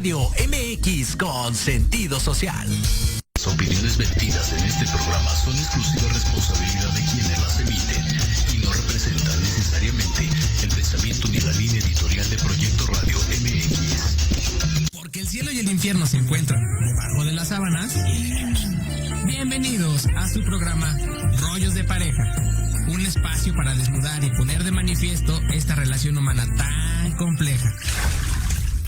Radio MX con sentido social. Las opiniones vertidas en este programa son exclusiva responsabilidad de quienes las emiten y no representan necesariamente el pensamiento ni la línea editorial de Proyecto Radio MX. Porque el cielo y el infierno se encuentran debajo de las sábanas. Bienvenidos a su programa Rollos de Pareja, un espacio para desnudar y poner de manifiesto esta relación humana tan compleja.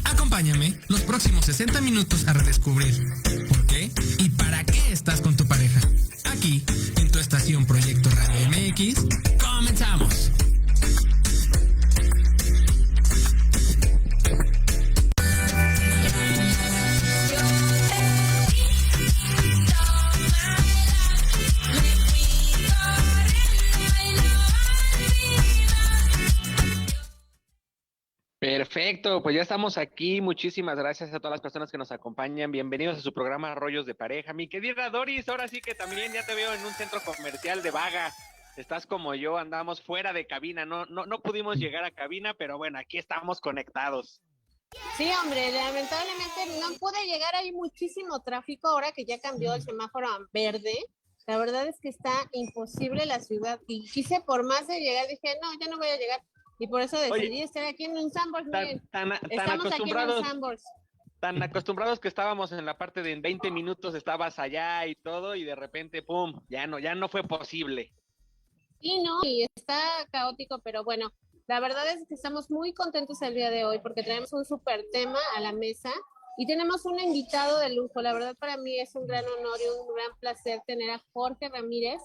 Acompáñame los próximos 60 minutos a redescubrir por qué y para qué estás con tu pareja. Aquí, en tu estación Proyecto Radio MX, comenzamos. Perfecto, pues ya estamos aquí. Muchísimas gracias a todas las personas que nos acompañan. Bienvenidos a su programa Rollos de Pareja. Mi querida Doris, ahora sí que también ya te veo en un centro comercial de Vaga. Estás como yo, andamos fuera de cabina. No pudimos llegar a cabina, pero bueno, aquí estamos conectados. Sí, hombre, lamentablemente no pude llegar. Hay muchísimo tráfico ahora que ya cambió el semáforo a verde. La verdad es que está imposible la ciudad. Y quise por más de llegar, dije, no, ya no voy a llegar. Y por eso decidí estar aquí en un Sanborns. Estamos aquí en un Sanborns. Tan acostumbrados que estábamos en la parte de en 20 minutos estabas allá y todo, y de repente, pum, ya no fue posible. Sí, no, y está caótico, pero bueno, la verdad es que estamos muy contentos el día de hoy porque traemos un súper tema a la mesa y tenemos un invitado de lujo. La verdad para mí es un gran honor y un gran placer tener a Jorge Ramírez.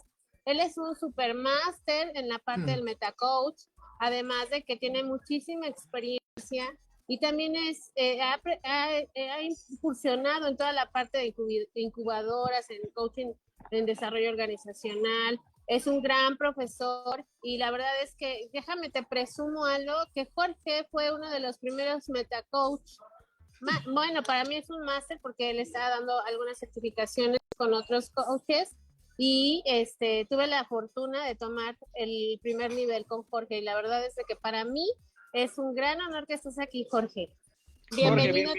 Él es un super máster en la parte del metacoach, además de que tiene muchísima experiencia y también ha incursionado en toda la parte de incubadoras, en coaching, en desarrollo organizacional. Es un gran profesor y la verdad es que, déjame te presumo algo, que Jorge fue uno de los primeros metacoach. Bueno, para mí es un máster porque él está dando algunas certificaciones con otros coaches. Y tuve la fortuna de tomar el primer nivel con Jorge y la verdad es que para mí es un gran honor que estés aquí, Jorge. Bienvenido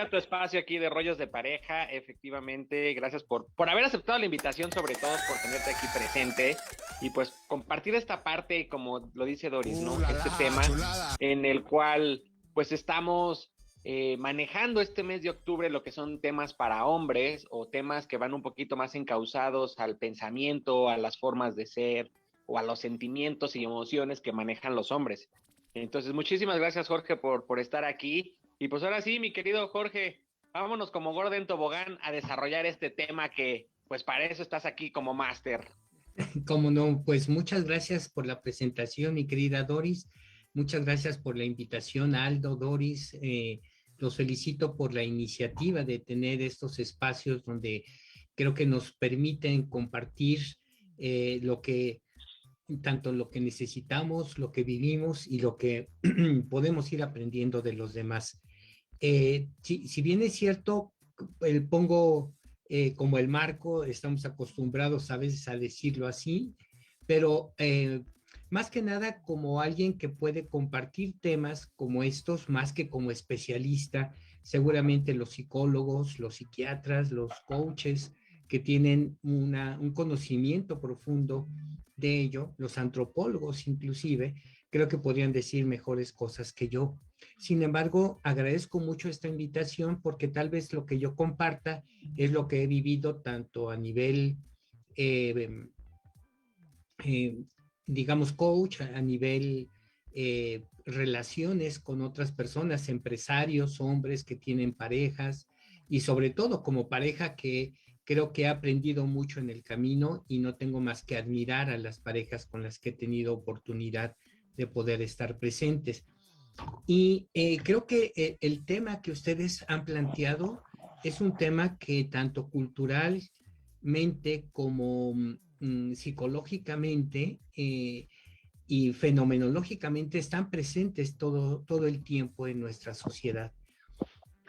a tu espacio aquí de Rollos de Pareja. Efectivamente, gracias por haber aceptado la invitación, sobre todo por tenerte aquí presente y pues compartir esta parte, como lo dice Doris, ¿no? Este tema en el cual pues estamos manejando este mes de octubre lo que son temas para hombres o temas que van un poquito más encausados al pensamiento, a las formas de ser o a los sentimientos y emociones que manejan los hombres. Entonces, muchísimas gracias, Jorge, por estar aquí. Y pues ahora sí, mi querido Jorge, vámonos como gordo en tobogán a desarrollar este tema que, pues para eso estás aquí como máster. Cómo no, pues muchas gracias por la presentación, mi querida Doris. Muchas gracias por la invitación, Aldo, Doris. Los felicito por la iniciativa de tener estos espacios donde creo que nos permiten compartir tanto lo que necesitamos, lo que vivimos y lo que podemos ir aprendiendo de los demás. Si bien es cierto, pongo como el marco, estamos acostumbrados a veces a decirlo así, pero más que nada como alguien que puede compartir temas como estos, más que como especialista, seguramente los psicólogos, los psiquiatras, los coaches que tienen un conocimiento profundo de ello, los antropólogos inclusive, creo que podrían decir mejores cosas que yo. Sin embargo, agradezco mucho esta invitación porque tal vez lo que yo comparta es lo que he vivido tanto a nivel digamos, coach, a nivel relaciones con otras personas, empresarios, hombres que tienen parejas y sobre todo como pareja que creo que he aprendido mucho en el camino y no tengo más que admirar a las parejas con las que he tenido oportunidad de poder estar presentes. Y creo que el tema que ustedes han planteado es un tema que tanto culturalmente como psicológicamente y fenomenológicamente están presentes todo el tiempo en nuestra sociedad.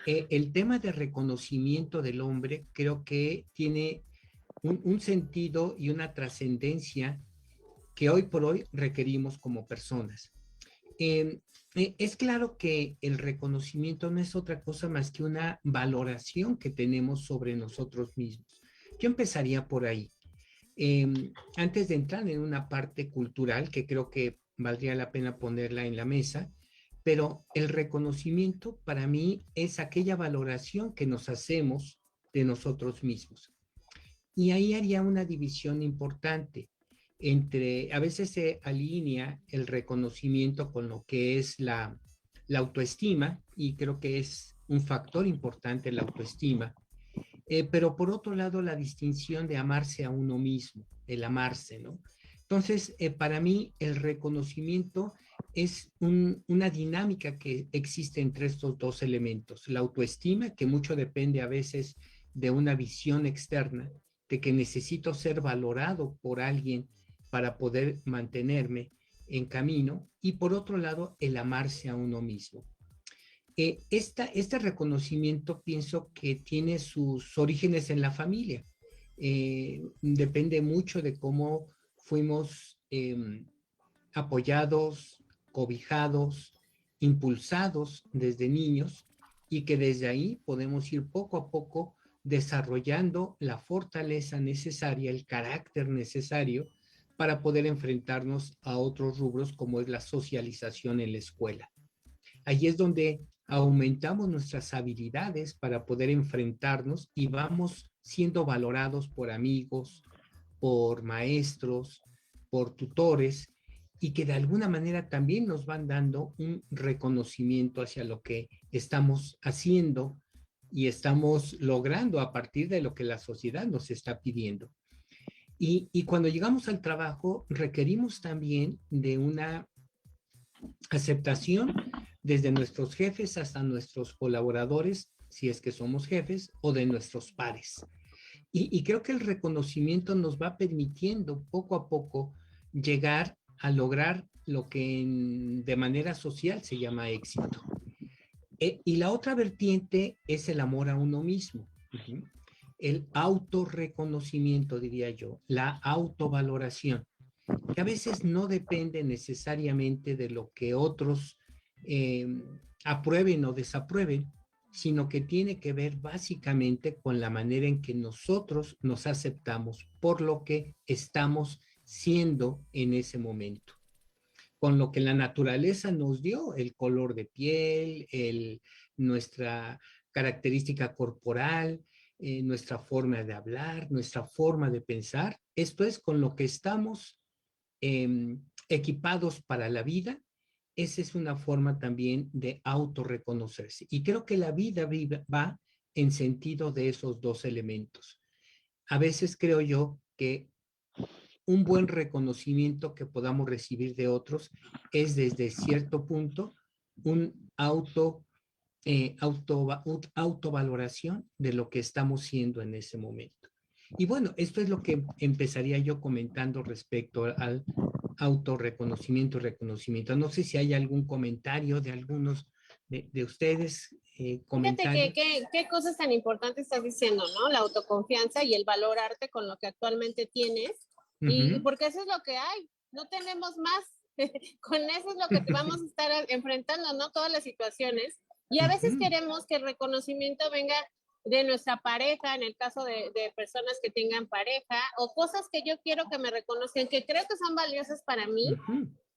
El tema de reconocimiento del hombre creo que tiene un sentido y una trascendencia que hoy por hoy requerimos como personas. Es claro que el reconocimiento no es otra cosa más que una valoración que tenemos sobre nosotros mismos. Yo empezaría por ahí. Antes de entrar en una parte cultural que creo que valdría la pena ponerla en la mesa, pero el reconocimiento para mí es aquella valoración que nos hacemos de nosotros mismos. Y ahí haría una división importante entre, a veces se alinea el reconocimiento con lo que es la autoestima, y creo que es un factor importante la autoestima, pero por otro lado la distinción de amarse a uno mismo, el amarse, ¿no? Entonces, para mí el reconocimiento es una dinámica que existe entre estos dos elementos. La autoestima, que mucho depende a veces de una visión externa, de que necesito ser valorado por alguien para poder mantenerme en camino, y por otro lado, el amarse a uno mismo. Este reconocimiento pienso que tiene sus orígenes en la familia. Depende mucho de cómo fuimos apoyados, cobijados, impulsados desde niños, y que desde ahí podemos ir poco a poco desarrollando la fortaleza necesaria, el carácter necesario para poder enfrentarnos a otros rubros como es la socialización en la escuela. Allí es donde aumentamos nuestras habilidades para poder enfrentarnos y vamos siendo valorados por amigos, por maestros, por tutores, y que de alguna manera también nos van dando un reconocimiento hacia lo que estamos haciendo y estamos logrando a partir de lo que la sociedad nos está pidiendo. Y cuando llegamos al trabajo requerimos también de una aceptación desde nuestros jefes hasta nuestros colaboradores, si es que somos jefes, o de nuestros pares. Y creo que el reconocimiento nos va permitiendo poco a poco llegar a lograr lo que de manera social se llama éxito. Y la otra vertiente es el amor a uno mismo. El autorreconocimiento, diría yo, la autovaloración, que a veces no depende necesariamente de lo que otros aprueben o desaprueben, sino que tiene que ver básicamente con la manera en que nosotros nos aceptamos por lo que estamos siendo en ese momento, con lo que la naturaleza nos dio, el color de piel, nuestra característica corporal, nuestra forma de hablar, nuestra forma de pensar. Esto es con lo que estamos equipados para la vida. Esa es una forma también de autorreconocerse. Y creo que la vida va en sentido de esos dos elementos. A veces creo yo que un buen reconocimiento que podamos recibir de otros es desde cierto punto un autovaloración de lo que estamos siendo en ese momento. Y bueno, esto es lo que empezaría yo comentando respecto al autorreconocimiento y reconocimiento. No sé si hay algún comentario de algunos de ustedes. Fíjate qué cosas tan importantes estás diciendo, ¿no? La autoconfianza y el valorarte con lo que actualmente tienes. Y porque eso es lo que hay, no tenemos más. Con eso es lo que te vamos a estar enfrentando, ¿no? Todas las situaciones. Y a veces queremos que el reconocimiento venga de nuestra pareja, en el caso de personas que tengan pareja, o cosas que yo quiero que me reconozcan, que creo que son valiosas para mí,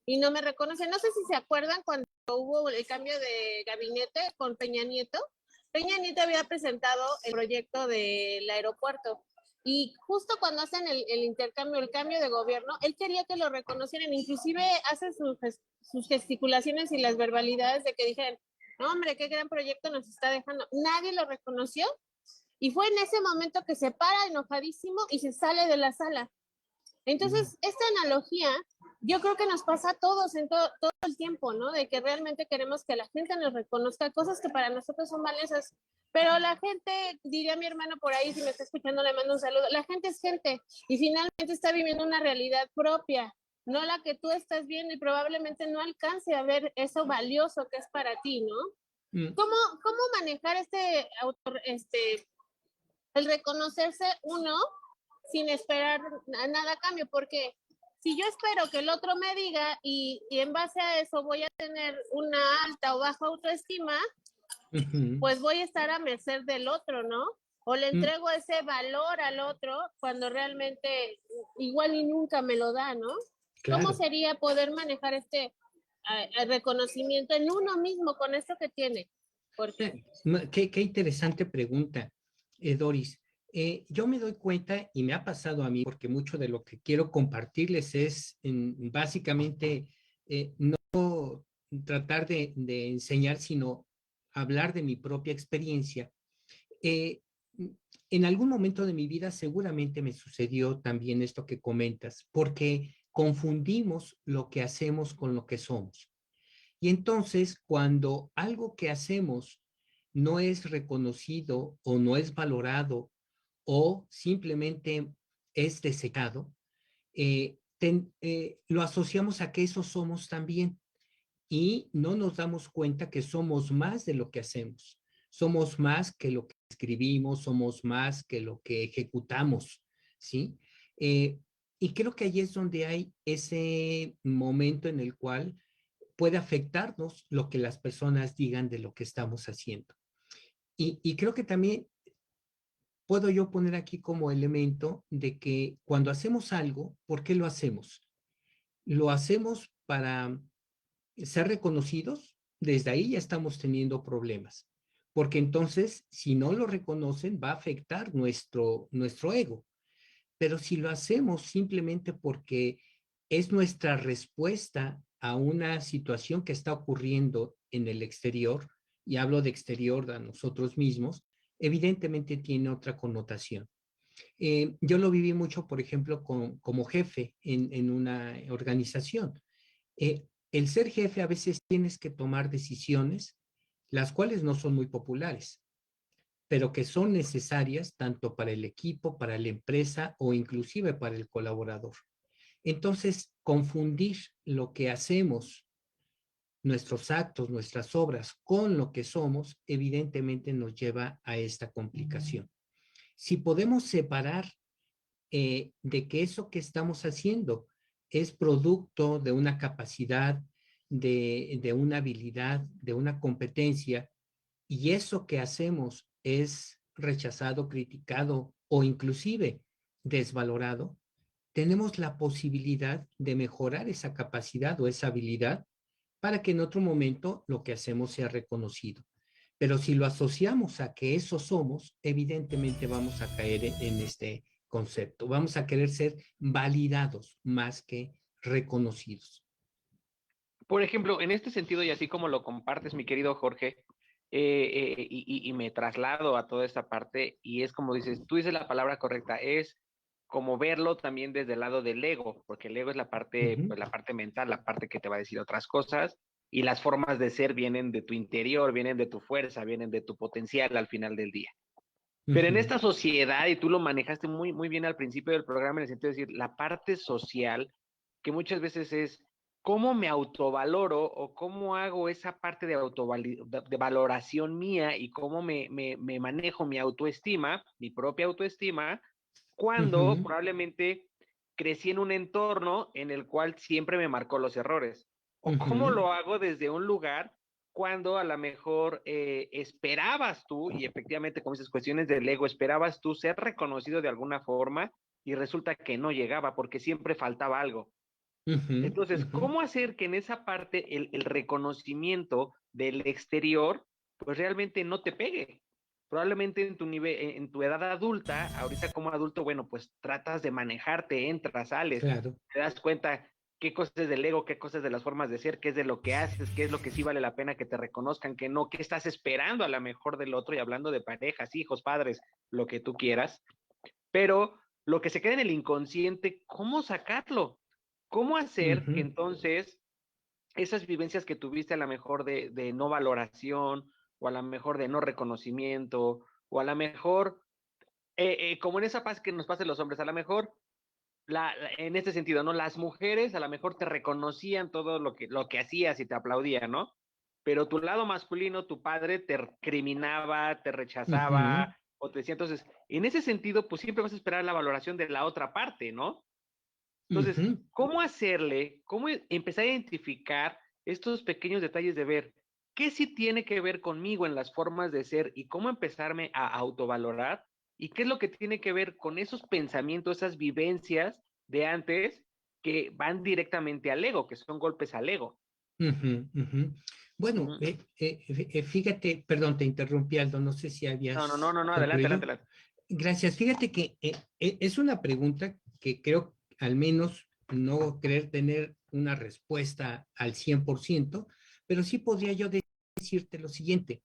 y no me reconocen. No sé si se acuerdan cuando hubo el cambio de gabinete con Peña Nieto. Peña Nieto había presentado el proyecto del aeropuerto, y justo cuando hacen el intercambio, el cambio de gobierno, él quería que lo reconocieran, inclusive hace sus gesticulaciones y las verbalidades de que dijeran, no, hombre, qué gran proyecto nos está dejando. Nadie lo reconoció, y fue en ese momento que se para enojadísimo y se sale de la sala. Entonces, esta analogía, yo creo que nos pasa a todos en todo el tiempo, ¿no? De que realmente queremos que la gente nos reconozca cosas que para nosotros son valiosas, pero la gente, diría mi hermano por ahí, si me está escuchando, le mando un saludo, la gente es gente y finalmente está viviendo una realidad propia, no la que tú estás viendo, y probablemente no alcance a ver eso valioso que es para ti, ¿no? ¿Cómo manejar el reconocerse uno sin esperar nada a cambio? Porque si yo espero que el otro me diga y en base a eso voy a tener una alta o baja autoestima, pues voy a estar a merced del otro, ¿no? O le entrego ese valor al otro cuando realmente igual y nunca me lo da, ¿no? Claro. ¿Cómo sería poder manejar este reconocimiento en uno mismo con esto que tiene? Porque... Qué interesante pregunta, Doris. Yo me doy cuenta, y me ha pasado a mí, porque mucho de lo que quiero compartirles es básicamente no tratar de enseñar, sino hablar de mi propia experiencia. En algún momento de mi vida seguramente me sucedió también esto que comentas, porque confundimos lo que hacemos con lo que somos. Y entonces, cuando algo que hacemos no es reconocido o no es valorado o simplemente es desechado, lo asociamos a que eso somos también y no nos damos cuenta que somos más de lo que hacemos. Somos más que lo que escribimos, somos más que lo que ejecutamos, ¿sí? Y creo que ahí es donde hay ese momento en el cual puede afectarnos lo que las personas digan de lo que estamos haciendo. Y creo que también puedo yo poner aquí como elemento de que cuando hacemos algo, ¿por qué lo hacemos? Lo hacemos para ser reconocidos. Desde ahí ya estamos teniendo problemas, porque entonces si no lo reconocen va a afectar nuestro ego. Pero si lo hacemos simplemente porque es nuestra respuesta a una situación que está ocurriendo en el exterior, y hablo de exterior a nosotros mismos, evidentemente tiene otra connotación. Yo lo viví mucho, por ejemplo, como jefe en una organización. El ser jefe a veces tienes que tomar decisiones, las cuales no son muy populares, pero que son necesarias tanto para el equipo, para la empresa o inclusive para el colaborador. Entonces, confundir lo que hacemos, nuestros actos, nuestras obras, con lo que somos, evidentemente nos lleva a esta complicación. Si podemos separar de que eso que estamos haciendo es producto de una capacidad, de una habilidad, de una competencia, y eso que hacemos es rechazado, criticado o inclusive desvalorado, tenemos la posibilidad de mejorar esa capacidad o esa habilidad para que en otro momento lo que hacemos sea reconocido. Pero si lo asociamos a que eso somos, evidentemente vamos a caer en este concepto. Vamos a querer ser validados más que reconocidos. Por ejemplo, en este sentido, y así como lo compartes, mi querido Jorge, y me traslado a toda esta parte, y es como dices, tú dices la palabra correcta, es como verlo también desde el lado del ego, porque el ego es la parte, pues la parte mental, la parte que te va a decir otras cosas, y las formas de ser vienen de tu interior, vienen de tu fuerza, vienen de tu potencial al final del día. Pero en esta sociedad, y tú lo manejaste muy, muy bien al principio del programa, en el sentido de decir, la parte social, que muchas veces es cómo me autovaloro o cómo hago esa parte de valoración mía y cómo me manejo mi autoestima, mi propia autoestima, cuando probablemente crecí en un entorno en el cual siempre me marcó los errores. O cómo lo hago desde un lugar cuando a lo mejor esperabas tú, y efectivamente con esas cuestiones del ego, esperabas tú ser reconocido de alguna forma y resulta que no llegaba porque siempre faltaba algo. Entonces, ¿cómo hacer que en esa parte el reconocimiento del exterior pues realmente no te pegue? Probablemente en tu nivel, en tu edad adulta, ahorita como adulto, bueno, pues tratas de manejarte, entras, sales, claro. Te das cuenta qué cosas es del ego, qué cosas de las formas de ser, qué es de lo que haces, qué es lo que sí vale la pena que te reconozcan, qué no, qué estás esperando a la mejor del otro, y hablando de parejas, hijos, padres, lo que tú quieras, pero lo que se queda en el inconsciente, ¿cómo sacarlo? ¿Cómo hacer que entonces esas vivencias que tuviste a lo mejor de no valoración, o a lo mejor de no reconocimiento, o a lo mejor, como en esa paz que nos pasa a los hombres, a lo mejor en este sentido, ¿no? Las mujeres a lo mejor te reconocían todo lo que hacías y te aplaudían, ¿no? Pero tu lado masculino, tu padre, te criminaba, te rechazaba, o te decía, entonces, en ese sentido, pues siempre vas a esperar la valoración de la otra parte, ¿no? Entonces, Ujú. ¿cómo hacerle, cómo empezar a identificar estos pequeños detalles de ver qué sí tiene que ver conmigo en las formas de ser y cómo empezarme a autovalorar y qué es lo que tiene que ver con esos pensamientos, esas vivencias de antes que van directamente al ego, que son golpes al ego? Ujú, ujú. Bueno, Ujú. fíjate, perdón, te interrumpí, Aldo, no sé si No, no, no, habías no, no, adelante, concluido. adelante, adelante. Gracias. Fíjate que es una pregunta que creo, al menos, no creer tener una respuesta al 100%, pero sí podría yo decirte lo siguiente,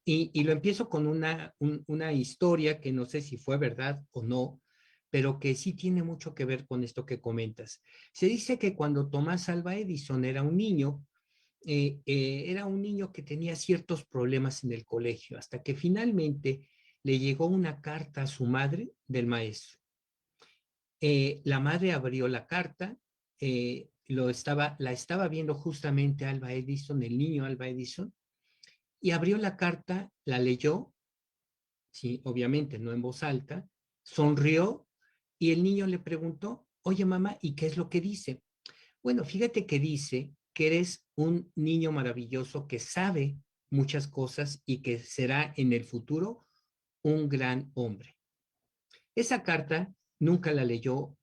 y lo empiezo con una historia que no sé si fue verdad o no, pero que sí tiene mucho que ver con esto que comentas. Se dice que cuando Tomás Alva Edison era un niño que tenía ciertos problemas en el colegio, hasta que finalmente le llegó una carta a su madre del maestro. La madre abrió la carta, la estaba viendo justamente Alva Edison, el niño Alva Edison, y abrió la carta, la leyó, sí, obviamente no en voz alta, sonrió y el niño le preguntó, oye mamá, ¿y qué es lo que dice? Bueno, fíjate que dice que eres un niño maravilloso que sabe muchas cosas y que será en el futuro un gran hombre. Esa carta nunca la leyó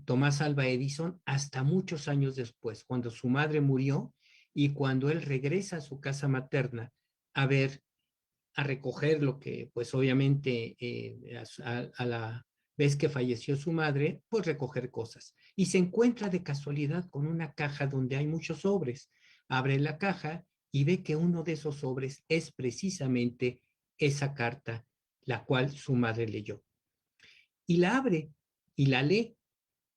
Tomás Alva Edison hasta muchos años después, cuando su madre murió y cuando él regresa a su casa materna a ver, a recoger lo que, pues obviamente, a la vez que falleció su madre, pues recoger cosas. Y se encuentra de casualidad con una caja donde hay muchos sobres. Abre la caja y ve que uno de esos sobres es precisamente esa carta, la cual su madre leyó. Y la abre y la lee,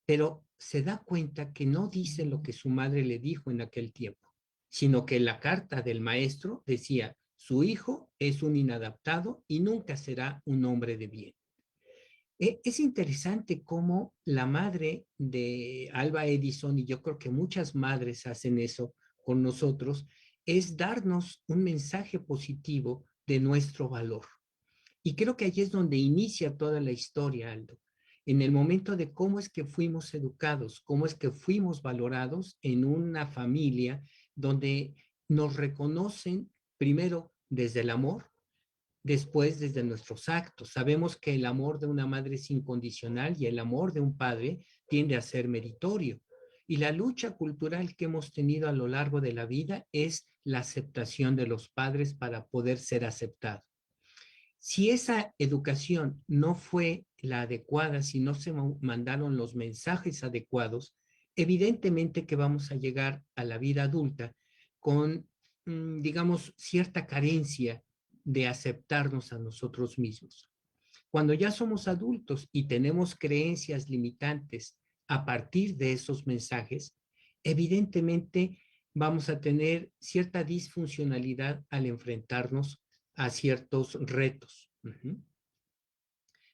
pero se da cuenta que no dice lo que su madre le dijo en aquel tiempo, sino que la carta del maestro decía, su hijo es un inadaptado y nunca será un hombre de bien. Es interesante cómo la madre de Alba Edison, y yo creo que muchas madres hacen eso con nosotros, es darnos un mensaje positivo de nuestro valor. Y creo que allí es donde inicia toda la historia, Aldo, en el momento de cómo es que fuimos educados, cómo es que fuimos valorados en una familia donde nos reconocen primero desde el amor, después desde nuestros actos. Sabemos que el amor de una madre es incondicional y el amor de un padre tiende a ser meritorio. Y la lucha cultural que hemos tenido a lo largo de la vida es la aceptación de los padres para poder ser aceptados. Si esa educación no fue la adecuada, si no se mandaron los mensajes adecuados, evidentemente que vamos a llegar a la vida adulta con, digamos, cierta carencia de aceptarnos a nosotros mismos. Cuando ya somos adultos y tenemos creencias limitantes a partir de esos mensajes, evidentemente vamos a tener cierta disfuncionalidad al enfrentarnos a ciertos retos.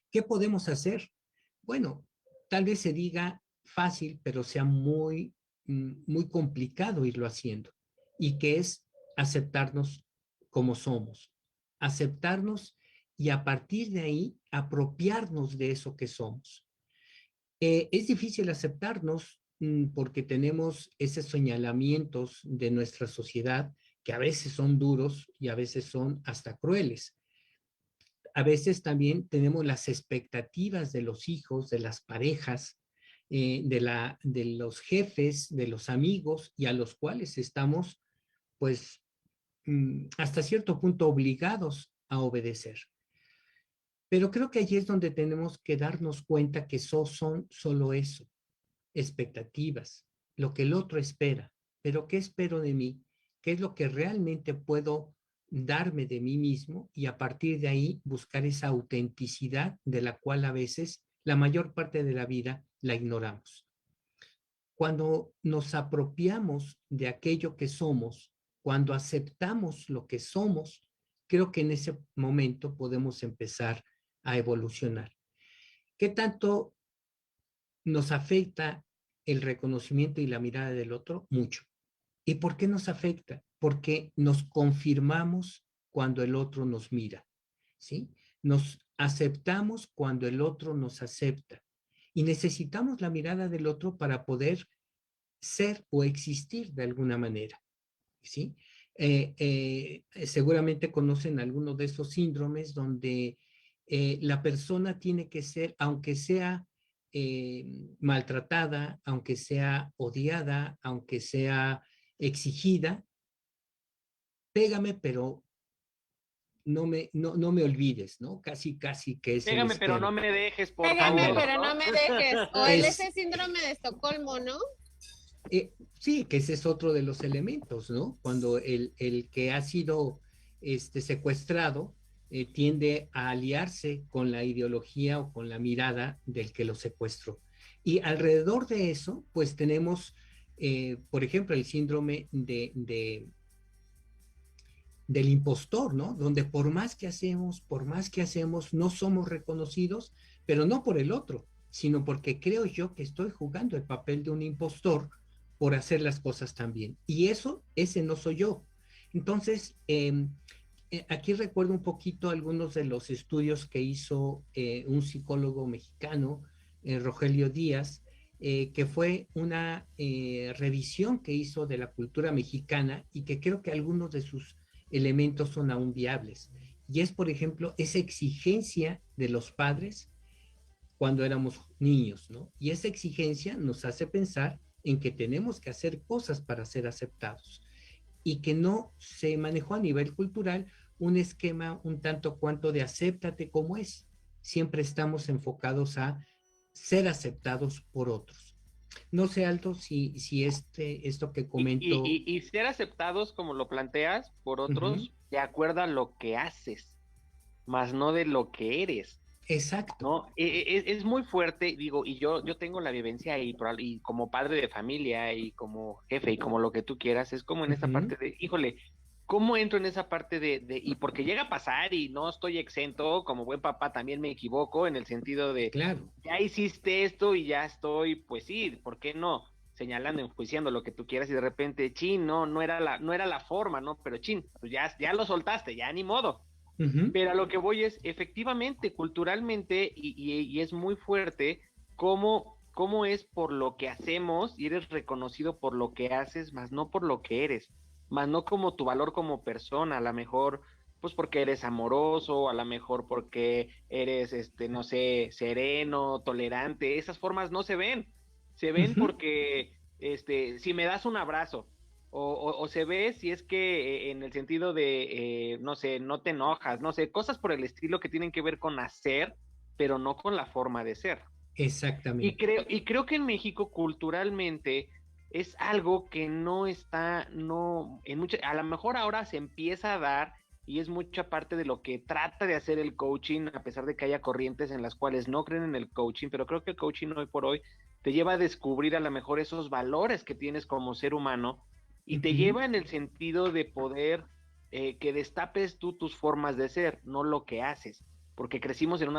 ¿Qué podemos hacer? Bueno, tal vez se diga fácil, pero sea muy complicado irlo haciendo. Y que es aceptarnos como somos. Aceptarnos y a partir de ahí apropiarnos de eso que somos. Es difícil aceptarnos porque tenemos esos señalamientos de nuestra sociedad que a veces son duros y a veces son hasta crueles. A veces también tenemos las expectativas de los hijos, de las parejas, de los jefes, de los amigos y a los cuales estamos, pues, hasta cierto punto obligados a obedecer. Pero creo que allí es donde tenemos que darnos cuenta que son solo eso, expectativas, lo que el otro espera. Pero ¿qué espero de mí? ¿Qué es lo que realmente puedo darme de mí mismo? Y a partir de ahí buscar esa autenticidad de la cual a veces la mayor parte de la vida la ignoramos. Cuando nos apropiamos de aquello que somos, cuando aceptamos lo que somos, creo que en ese momento podemos empezar a evolucionar. ¿Qué tanto nos afecta el reconocimiento y la mirada del otro? Mucho. ¿Y por qué nos afecta? Porque nos confirmamos cuando el otro nos mira, ¿sí? Nos aceptamos cuando el otro nos acepta. y necesitamos la mirada del otro para poder ser o existir de alguna manera, ¿sí? Seguramente conocen algunos de esos síndromes donde la persona tiene que ser, aunque sea maltratada, aunque sea odiada, aunque sea exigida, pégame, pero no me olvides, ¿no? Casi que es el Pégame, pero no esquema. me dejes, por Pégame, favor. pero no me dejes. O Es- ese síndrome de Estocolmo, ¿no? Sí, que ese es otro de los elementos, ¿no? Cuando el que ha sido secuestrado tiende a aliarse con la ideología o con la mirada del que lo secuestró. Y alrededor de eso, pues tenemos, por ejemplo, el síndrome del impostor, ¿no? Donde por más que hacemos, no somos reconocidos, pero no por el otro, sino porque creo yo que estoy jugando el papel de un impostor por hacer las cosas tan bien. Y ese no soy yo. Entonces, aquí recuerdo un poquito algunos de los estudios que hizo un psicólogo mexicano, Rogelio Díaz, que fue una revisión que hizo de la cultura mexicana y que creo que algunos de sus elementos son aún viables. Y es, por ejemplo, esa exigencia de los padres cuando éramos niños, ¿no? Y esa exigencia nos hace pensar en que tenemos que hacer cosas para ser aceptados y que no se manejó a nivel cultural un esquema un tanto cuanto de acéptate como es. Siempre estamos enfocados a ser aceptados por otros. No sé, Aldo, si esto que comento... Y ser aceptados, como lo planteas, por otros, de acuerdo a lo que haces, más no de lo que eres. Exacto. ¿No? Es muy fuerte, digo, y yo tengo la vivencia y como padre de familia y como jefe y como lo que tú quieras, es como en esa parte de, híjole, ¿cómo entro en esa parte y porque llega a pasar y no estoy exento, como buen papá también me equivoco en el sentido de, claro, ya hiciste esto y ya estoy, pues sí, ¿por qué no? Señalando, enjuiciando lo que tú quieras y de repente, chin, no era la forma, ¿no? Pero chin, pues ya lo soltaste, ya ni modo. Pero a lo que voy es, efectivamente, culturalmente, y es muy fuerte, cómo es por lo que hacemos y eres reconocido por lo que haces, más no por lo que eres, más no como tu valor como persona, a lo mejor, pues porque eres amoroso, a lo mejor porque eres, no sé, sereno, tolerante, esas formas no se ven porque, si me das un abrazo, o se ve si es que en el sentido de, no sé, no te enojas, no sé, cosas por el estilo que tienen que ver con hacer, pero no con la forma de ser. exactamente. Y creo que en México culturalmente es algo que no está, a lo mejor ahora se empieza a dar y es mucha parte de lo que trata de hacer el coaching, a pesar de que haya corrientes en las cuales no creen en el coaching, pero creo que el coaching hoy por hoy te lleva a descubrir a lo mejor esos valores que tienes como ser humano y te lleva en el sentido de poder que destapes tú tus formas de ser, no lo que haces, porque crecimos en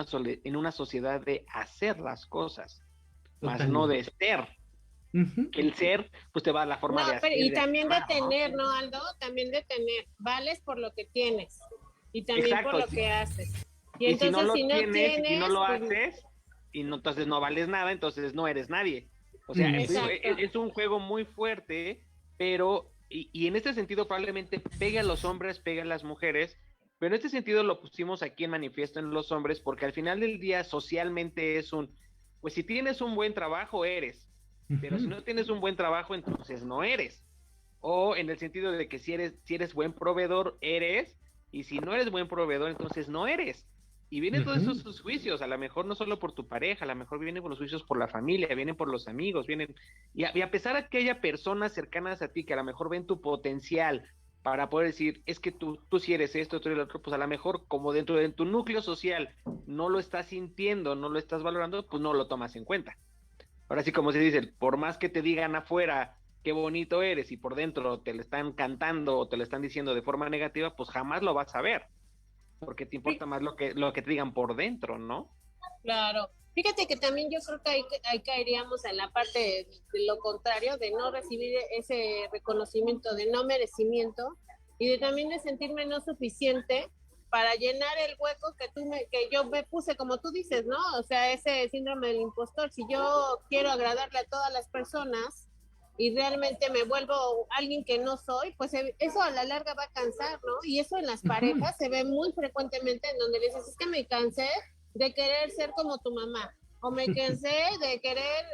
una sociedad de hacer las cosas, más no de ser. Que el ser, pues te va a la forma de hacer. Y también de tener, ¿no, Aldo? También de tener. Vales por lo que tienes y también por lo que haces. Y entonces, si no lo tienes, y no lo haces, y no, entonces no vales nada, entonces no eres nadie. O sea, es un juego muy fuerte, pero, y en este sentido probablemente pegue a los hombres, pegue a las mujeres, pero en este sentido lo pusimos aquí en manifiesto en los hombres, porque al final del día socialmente pues si tienes un buen trabajo, eres, pero si no tienes un buen trabajo, entonces no eres. O en el sentido de que si eres buen proveedor, eres, y si no eres buen proveedor, entonces no eres. Y vienen todos esos juicios, a lo mejor no solo por tu pareja, a lo mejor vienen por los juicios por la familia, vienen por los amigos, y a pesar de que haya personas cercanas a ti que a lo mejor ven tu potencial para poder decir, es que tú sí eres esto, tú eres lo otro, pues a lo mejor como dentro de tu núcleo social no lo estás sintiendo, no lo estás valorando, pues no lo tomas en cuenta. Ahora sí, como se dice, por más que te digan afuera qué bonito eres y por dentro te lo están cantando o te lo están diciendo de forma negativa, pues jamás lo vas a ver. Porque te importa más lo que te digan por dentro, ¿no? Claro. Fíjate que también yo creo que ahí caeríamos en la parte de lo contrario, de no recibir ese reconocimiento, de no merecimiento y de también de sentirme no suficiente para llenar el hueco que yo me puse, como tú dices, ¿no? O sea, ese síndrome del impostor. Si yo quiero agradarle a todas las personas y realmente me vuelvo alguien que no soy, pues eso a la larga va a cansar, ¿no? Y eso en las parejas se ve muy frecuentemente, en donde dices, es que me cansé de querer ser como tu mamá, o me cansé de querer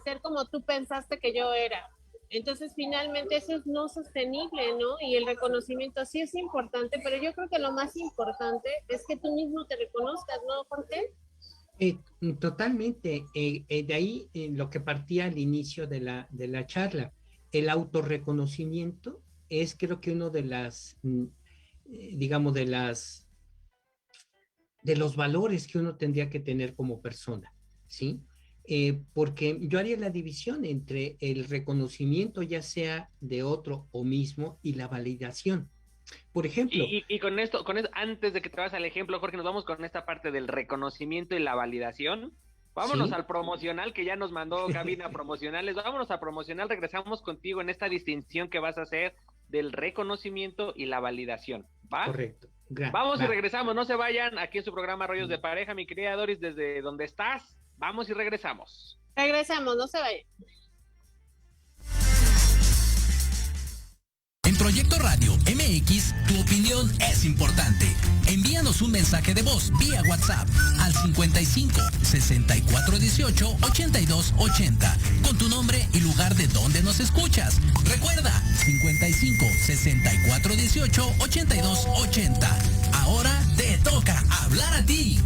ser como tú pensaste que yo era. Entonces, finalmente, eso es no sostenible, ¿no? Y el reconocimiento sí es importante, pero yo creo que lo más importante es que tú mismo te reconozcas, ¿no, Jorge? Totalmente. De ahí lo que partía al inicio de la charla. El autorreconocimiento es, creo que uno de las, digamos, de los valores que uno tendría que tener como persona, ¿sí? Porque yo haría la división entre el reconocimiento, ya sea de otro o mismo, y la validación. Por ejemplo. Y con esto, antes de que te vayas al ejemplo, Jorge, nos vamos con esta parte del reconocimiento y la validación. Vámonos, ¿sí?, al promocional, que ya nos mandó cabina promocionales. Vámonos a promocional, regresamos contigo en esta distinción que vas a hacer del reconocimiento y la validación, ¿va? Correcto. Vamos y regresamos, no se vayan, aquí en su programa Rollos de Pareja, mi querida Doris, desde donde estás. Vamos y regresamos. Regresamos, no se vayan. En Proyecto Radio MX, tu opinión es importante. Envíanos un mensaje de voz vía WhatsApp al 55 64 18 82 80 con tu nombre y lugar de donde nos escuchas. Recuerda, 55 64 18 82 80. Ahora te toca hablar a ti.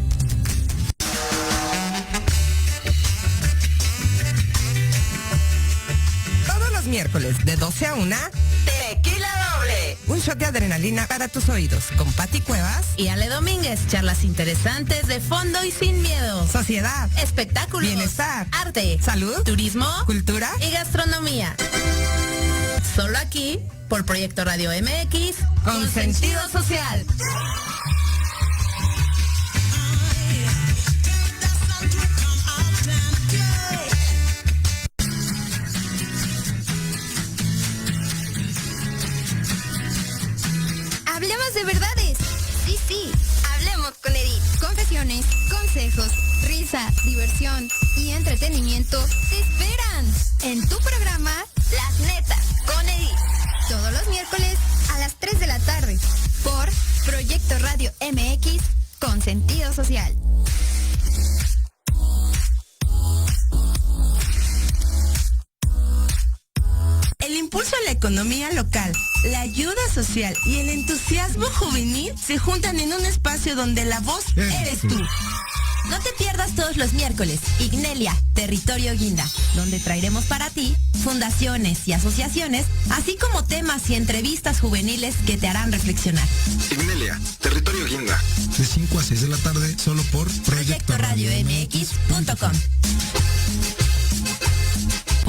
Todos los miércoles de 12 a 1, Tequila Doble. Un shot de adrenalina para tus oídos con Pati Cuevas y Ale Domínguez. Charlas interesantes de fondo y sin miedo. Sociedad, espectáculos, bienestar, arte, salud, turismo, cultura y gastronomía. Solo aquí, por Proyecto Radio MX, con sentido social. Hablemos de verdades. Sí, hablemos con Edith. Confesiones, consejos, risa, diversión y entretenimiento te esperan en tu programa Las Netas con Edith. Todos los miércoles a las 3 de la tarde por Proyecto Radio MX con sentido social. El impulso a la economía local, la ayuda social y el entusiasmo juvenil se juntan en un espacio donde la voz eres tú. No te pierdas todos los miércoles Ignelia, Territorio Guinda, donde traeremos para ti fundaciones y asociaciones, así como temas y entrevistas juveniles que te harán reflexionar. Ignelia, Territorio Guinda, de 5 a 6 de la tarde, solo por Proyecto Radio MX.com.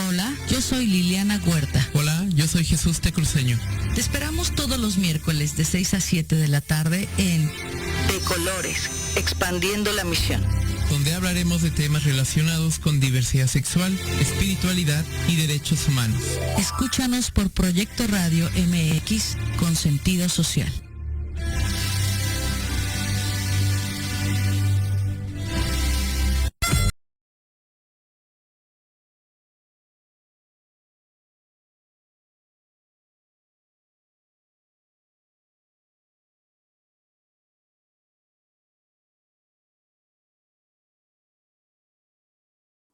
Hola, yo soy Liliana Huerta. Hola, yo soy Jesús Tecruceño. Te esperamos todos los miércoles de 6 a 7 de la tarde en De Colores, expandiendo la misión, donde hablaremos de temas relacionados con diversidad sexual, espiritualidad y derechos humanos. Escúchanos por Proyecto Radio MX con sentido social.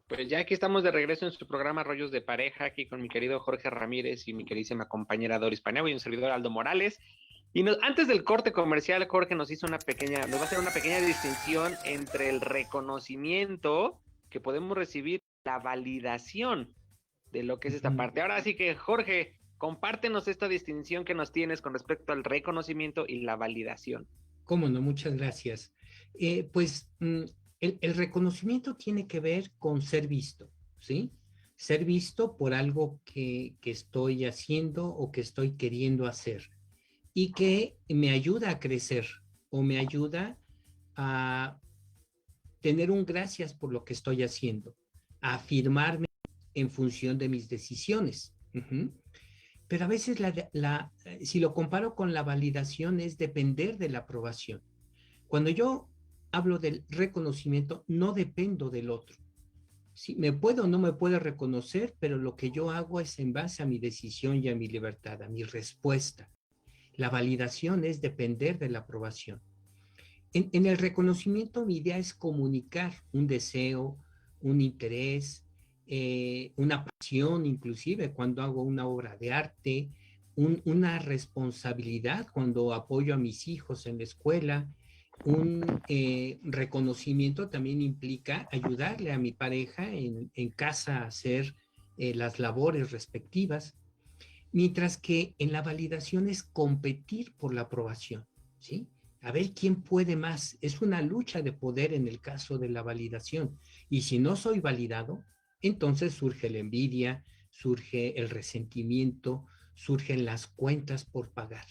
Pues ya aquí estamos de regreso en su programa Rollos de Pareja, aquí con mi querido Jorge Ramírez y mi queridísima compañera Doris Paneagua y un servidor Aldo Morales. Y antes del corte comercial, Jorge nos va a hacer una pequeña distinción entre el reconocimiento que podemos recibir, la validación de lo que es esta parte. Ahora sí que, Jorge, compártenos esta distinción que nos tienes con respecto al reconocimiento y la validación. Cómo no, muchas gracias. El reconocimiento tiene que ver con ser visto, ¿sí? Ser visto por algo que estoy haciendo o que estoy queriendo hacer y que me ayuda a crecer o me ayuda a tener un gracias por lo que estoy haciendo, a afirmarme en función de mis decisiones. pero a veces si lo comparo con la validación es depender de la aprobación. Cuando yo hablo del reconocimiento, no dependo del otro. Sí, me puedo o no me puede reconocer, pero lo que yo hago es en base a mi decisión y a mi libertad, a mi respuesta. La validación es depender de la aprobación. En el reconocimiento, mi idea es comunicar un deseo, un interés, una pasión, inclusive cuando hago una obra de arte, una responsabilidad cuando apoyo a mis hijos en la escuela. Un reconocimiento también implica ayudarle a mi pareja en casa a hacer las labores respectivas, mientras que en la validación es competir por la aprobación, ¿sí? A ver quién puede más. Es una lucha de poder en el caso de la validación. Y si no soy validado, entonces surge la envidia, surge el resentimiento, surgen las cuentas por pagar.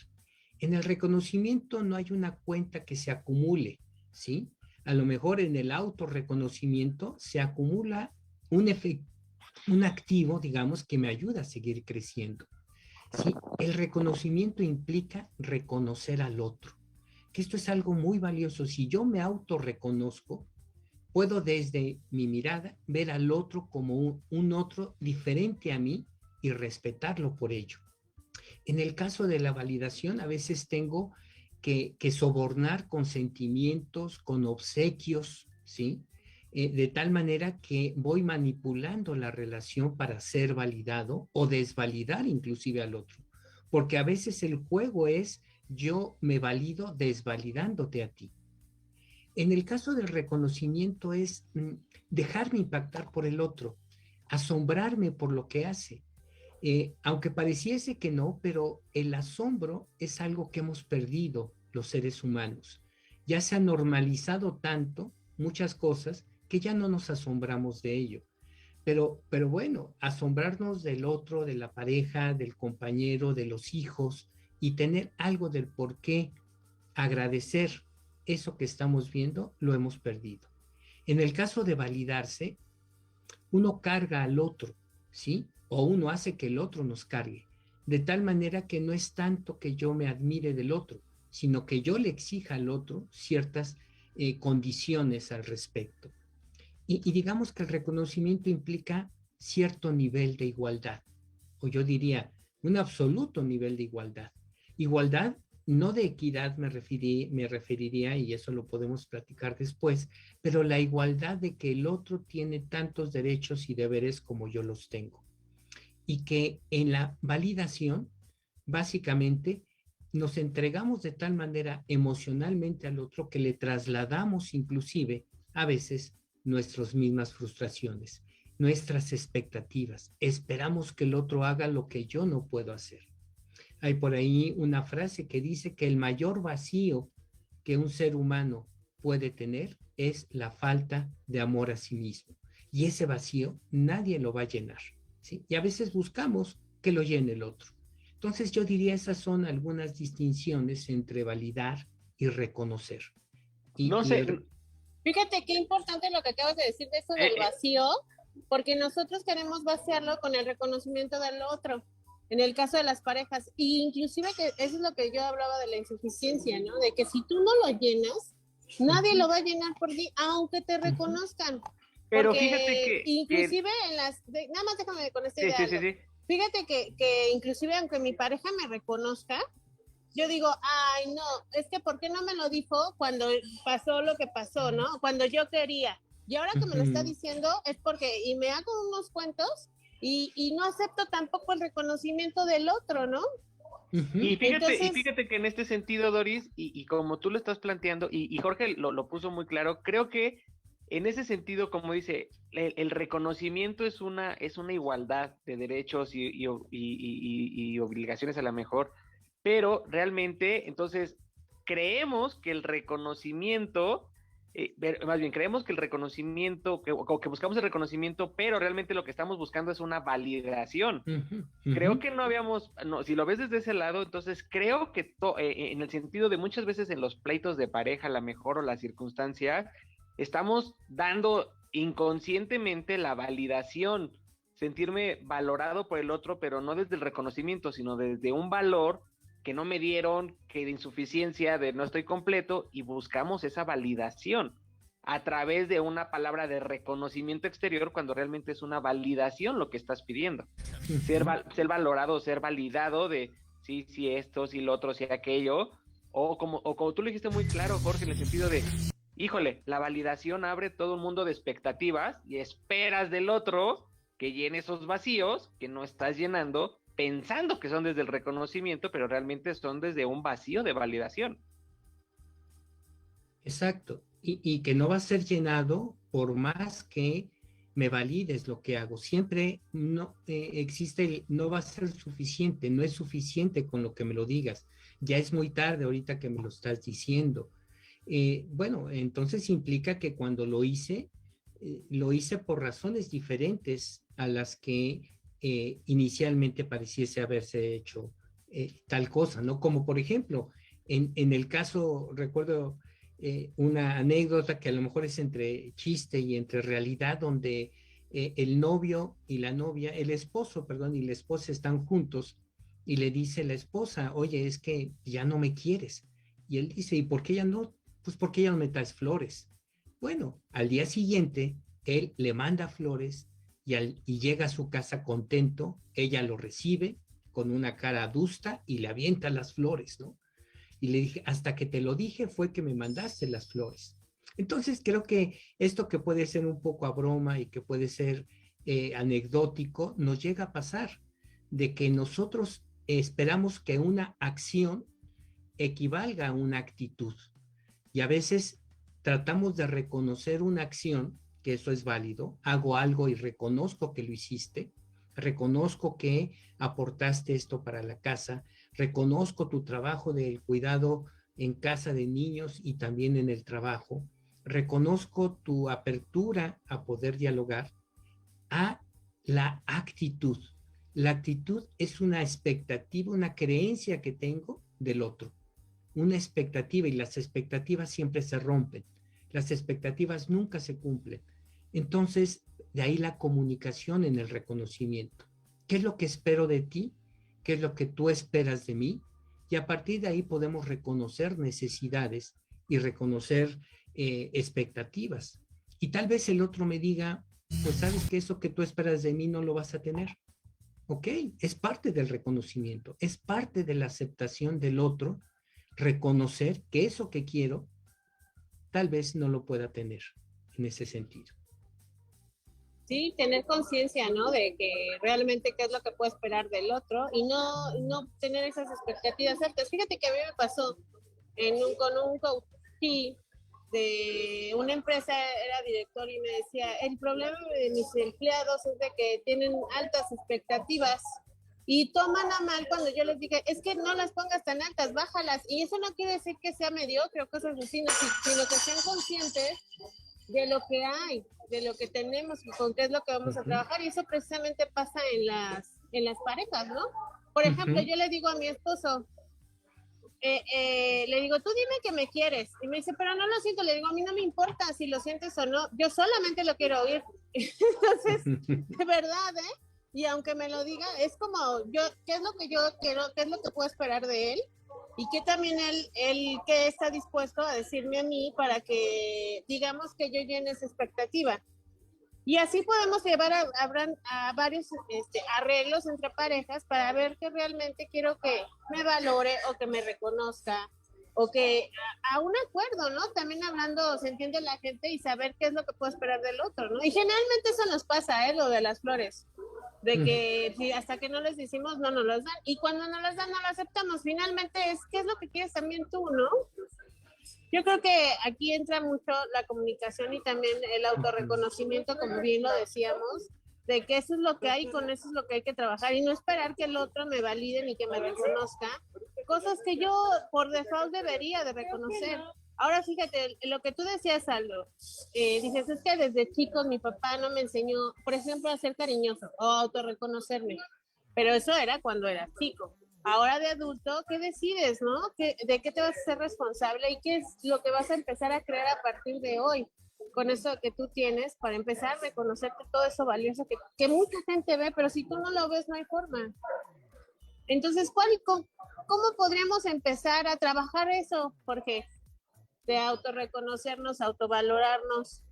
En el reconocimiento no hay una cuenta que se acumule, ¿sí? A lo mejor en el autorreconocimiento se acumula un activo, digamos, que me ayuda a seguir creciendo, ¿sí? El reconocimiento implica reconocer al otro, que esto es algo muy valioso. Si yo me autorreconozco, puedo desde mi mirada ver al otro como un otro diferente a mí y respetarlo por ello. En el caso de la validación, a veces tengo que sobornar con sentimientos, con obsequios, ¿sí? De tal manera que voy manipulando la relación para ser validado o desvalidar inclusive al otro. Porque a veces el juego es yo me valido desvalidándote a ti. En el caso del reconocimiento es dejarme impactar por el otro, asombrarme por lo que hace. Aunque pareciese que no, pero el asombro es algo que hemos perdido los seres humanos. Ya se ha normalizado tanto muchas cosas que ya no nos asombramos de ello. Pero bueno, asombrarnos del otro, de la pareja, del compañero, de los hijos y tener algo del por qué agradecer eso que estamos viendo, lo hemos perdido. En el caso de validarse, uno carga al otro, ¿sí? O uno hace que el otro nos cargue, de tal manera que no es tanto que yo me admire del otro, sino que yo le exija al otro ciertas condiciones al respecto. Y digamos que el reconocimiento implica cierto nivel de igualdad, o yo diría un absoluto nivel de igualdad. Igualdad, no de equidad me referiría, y eso lo podemos platicar después, pero la igualdad de que el otro tiene tantos derechos y deberes como yo los tengo. Y que en la validación, básicamente, nos entregamos de tal manera emocionalmente al otro que le trasladamos inclusive a veces nuestras mismas frustraciones, nuestras expectativas. Esperamos que el otro haga lo que yo no puedo hacer. Hay por ahí una frase que dice que el mayor vacío que un ser humano puede tener es la falta de amor a sí mismo. Y ese vacío nadie lo va a llenar, ¿sí? Y a veces buscamos que lo llene el otro. Entonces yo diría esas son algunas distinciones entre validar y reconocer. No sé. Fíjate qué importante lo que acabas de decir de eso del vacío, porque nosotros queremos vaciarlo con el reconocimiento del otro. En el caso de las parejas, y inclusive que eso es lo que yo hablaba de la insuficiencia, ¿no? De que si tú no lo llenas, nadie lo va a llenar por ti, aunque te reconozcan. Pero porque fíjate que... inclusive en las... nada más déjame con esta idea. Sí. Fíjate que inclusive aunque mi pareja me reconozca, yo digo, ay, no, es que ¿por qué no me lo dijo cuando pasó lo que pasó, no? Cuando yo quería. Y ahora que me lo está diciendo es porque... Y me hago unos cuentos... Y no acepto tampoco el reconocimiento del otro, ¿no? Y fíjate que en este sentido, Doris, y como tú lo estás planteando, y Jorge lo puso muy claro, creo que en ese sentido, como dice, el reconocimiento es una igualdad de derechos y obligaciones a la mejor, pero realmente, entonces, creemos que el reconocimiento... más bien, creemos que el reconocimiento, que buscamos el reconocimiento, pero realmente lo que estamos buscando es una validación. Creo que si lo ves desde ese lado, entonces creo que en el sentido de muchas veces en los pleitos de pareja, la mejor o la circunstancia, estamos dando inconscientemente la validación sentirme valorado por el otro, pero no desde el reconocimiento, sino desde un valor que no me dieron, que de insuficiencia, de no estoy completo, y buscamos esa validación a través de una palabra de reconocimiento exterior, cuando realmente es una validación lo que estás pidiendo. Ser valorado, ser validado de sí, esto, sí lo otro, sí aquello, o como tú lo dijiste muy claro, Jorge, en el sentido de, híjole, la validación abre todo un mundo de expectativas y esperas del otro que llene esos vacíos que no estás llenando, pensando que son desde el reconocimiento, pero realmente son desde un vacío de validación. Exacto. Y que no va a ser llenado por más que me valides lo que hago. Siempre no no va a ser suficiente, no es suficiente con lo que me lo digas. Ya es muy tarde ahorita que me lo estás diciendo. Bueno, entonces implica que cuando lo hice por razones diferentes a las que inicialmente pareciese haberse hecho tal cosa, ¿no? Como por ejemplo, en el caso, recuerdo una anécdota que a lo mejor es entre chiste y entre realidad, donde el novio y la novia, el esposo, perdón, y la esposa están juntos y le dice la esposa, oye, es que ya no me quieres. Y él dice, ¿y por qué ya no? Pues porque ya no me traes flores. Bueno, al día siguiente, él le manda flores y llega a su casa contento, ella lo recibe con una cara adusta y le avienta las flores, ¿no? Y le dije, hasta que te lo dije fue que me mandaste las flores. Entonces creo que esto que puede ser un poco a broma y que puede ser anecdótico, nos llega a pasar de que nosotros esperamos que una acción equivalga a una actitud. Y a veces tratamos de reconocer una acción, que eso es válido, hago algo y reconozco que lo hiciste, reconozco que aportaste esto para la casa, reconozco tu trabajo del cuidado en casa de niños y también en el trabajo, reconozco tu apertura a poder dialogar, a la actitud. La actitud es una expectativa, una creencia que tengo del otro, una expectativa, y las expectativas siempre se rompen, las expectativas nunca se cumplen. Entonces, de ahí la comunicación en el reconocimiento. ¿Qué es lo que espero de ti? ¿Qué es lo que tú esperas de mí? Y a partir de ahí podemos reconocer necesidades y reconocer expectativas. Y tal vez el otro me diga, pues sabes que eso que tú esperas de mí no lo vas a tener. Ok, es parte del reconocimiento, es parte de la aceptación del otro, reconocer que eso que quiero tal vez no lo pueda tener en ese sentido. Sí, tener conciencia, ¿no? De que realmente qué es lo que puedo esperar del otro y no tener esas expectativas altas. Fíjate que a mí me pasó con un coach de una empresa, era director, y me decía, el problema de mis empleados es de que tienen altas expectativas y toman a mal cuando yo les dije, es que no las pongas tan altas, bájalas. Y eso no quiere decir que sea mediocre o cosas así, sino que sean conscientes de lo que hay, de lo que tenemos y con qué es lo que vamos a trabajar. Y eso precisamente pasa en las parejas, ¿no? Por ejemplo, yo le digo a mi esposo, le digo, tú dime que me quieres. Y me dice, pero no lo siento. Le digo, a mí no me importa si lo sientes o no. Yo solamente lo quiero oír. Entonces, de verdad, Y aunque me lo diga, es como, ¿qué es lo que yo quiero? ¿Qué es lo que puedo esperar de él? Y que también él que está dispuesto a decirme a mí para que, digamos, que yo llene esa expectativa. Y así podemos llevar a varios arreglos entre parejas para ver que realmente quiero que me valore o que me reconozca o que a un acuerdo, ¿no? También hablando, se entiende la gente y saber qué es lo que puedo esperar del otro, ¿no? Y generalmente eso nos pasa, lo de las flores, de que si hasta que no les decimos no nos las dan, y cuando no las dan no lo aceptamos. Finalmente es qué es lo que quieres también tú, ¿no? Yo creo que aquí entra mucho la comunicación y también el autorreconocimiento, como bien lo decíamos, de que eso es lo que hay y con eso es lo que hay que trabajar y no esperar que el otro me valide ni que me reconozca, cosas que yo por default debería de reconocer. Ahora fíjate, lo que tú decías, Aldo, dices, es que desde chico mi papá no me enseñó, por ejemplo, a ser cariñoso o a autorreconocerme, pero eso era cuando eras chico. Ahora de adulto, ¿qué decides, no? ¿De qué te vas a ser responsable y qué es lo que vas a empezar a crear a partir de hoy? con eso que tú tienes para empezar a reconocerte todo eso valioso que mucha gente ve, pero si tú no lo ves, no hay forma. Entonces, ¿cómo podríamos empezar a trabajar eso, Jorge? De autorreconocernos, autovalorarnos.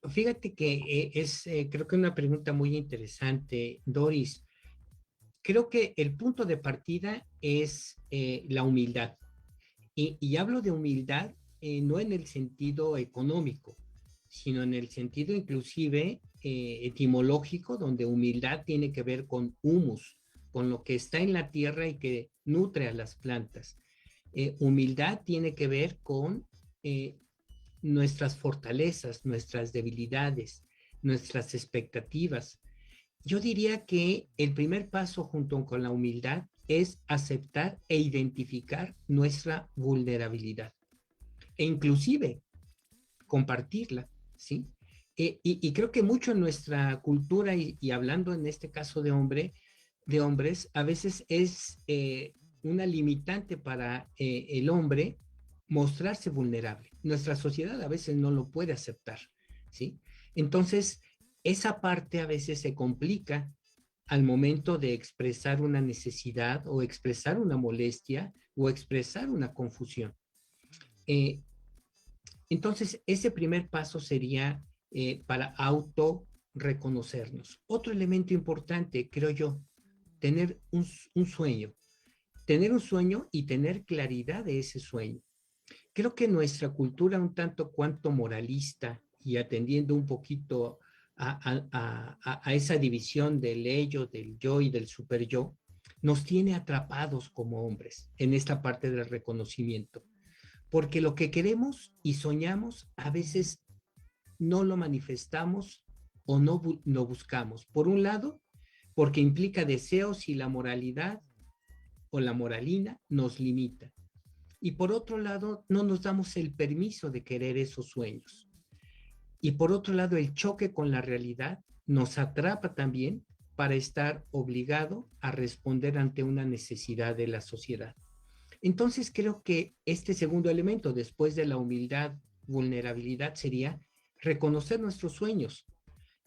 Fíjate que creo que una pregunta muy interesante, Doris. Creo que el punto de partida es la humildad. Y hablo de humildad no en el sentido económico, sino en el sentido inclusive etimológico, donde humildad tiene que ver con humus, con lo que está en la tierra y que nutre a las plantas. Humildad tiene que ver con nuestras fortalezas, nuestras debilidades, nuestras expectativas. Yo diría que el primer paso junto con la humildad es aceptar e identificar nuestra vulnerabilidad e inclusive compartirla, ¿sí? Y creo que mucho en nuestra cultura, y hablando en este caso de hombres, a veces es una limitante para el hombre mostrarse vulnerable. Nuestra sociedad a veces no lo puede aceptar, ¿sí? Entonces, esa parte a veces se complica al momento de expresar una necesidad o expresar una molestia o expresar una confusión. Entonces, ese primer paso sería para autorreconocernos. Otro elemento importante, creo yo, tener un sueño. Tener un sueño y tener claridad de ese sueño. Creo que nuestra cultura un tanto cuanto moralista y atendiendo un poquito a esa división del ello, del yo y del superyo, nos tiene atrapados como hombres en esta parte del reconocimiento. Porque lo que queremos y soñamos a veces no lo manifestamos o no lo buscamos. Por un lado, porque implica deseos y la moralidad o la moralina nos limita. Y por otro lado, no nos damos el permiso de querer esos sueños. Y por otro lado, el choque con la realidad nos atrapa también para estar obligado a responder ante una necesidad de la sociedad. Entonces creo que este segundo elemento, después de la humildad, vulnerabilidad, sería reconocer nuestros sueños